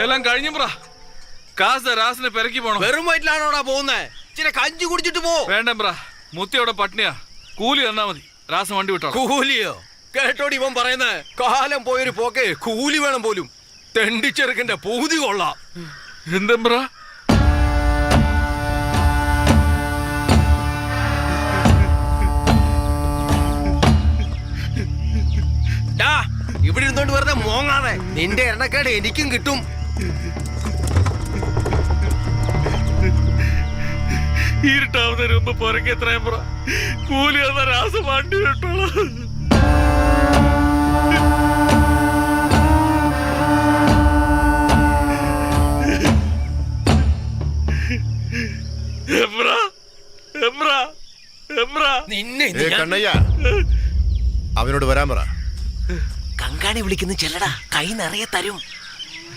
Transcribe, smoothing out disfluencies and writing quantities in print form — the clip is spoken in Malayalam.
എല്ലാം കഴിഞ്ഞു ബ്രാ. കാസ് രാസിനെ പെരക്കി പോണം. വെറും വയറ്റിലാണോടാ പോകുന്നേ? ചില കഞ്ചി കുടിച്ചിട്ട് പോ. വേണ്ട ബ്രാ, മുത്തിയോടെ പട്ടിണിയാ. കൂലി തന്നാ മതി, രാസ വണ്ടി വിട്ടോ. കൂലിയോ? കേട്ടോടി ഇവൻ പറയുന്നേ, കാലം പോയൊരു പോക്കെ കൂലി വേണം പോലും. തെണ്ടിച്ചെറുക്കന്റെ പൂതി കൊള്ളാം. എന്താ ബ്രാ? ഇവിടെ ഇരുന്നോണ്ട് വെറുതെ മോങ്ങാതെ, നിന്റെ എണ്ണക്കേട് എനിക്കും കിട്ടും. ഇരുട്ടാവുന്നതിന് മുമ്പ് പുറകെ എത്രയും ബ്രാ. കൂലി തന്ന രാസ വണ്ടി വിട്ടോളാം. കണ്ണയ്യ, അവനോട് വരാൻ പറ. കങ്കാണി വിളിക്കുന്ന ചെല്ലടാ, കൈ നിറയെ തരും.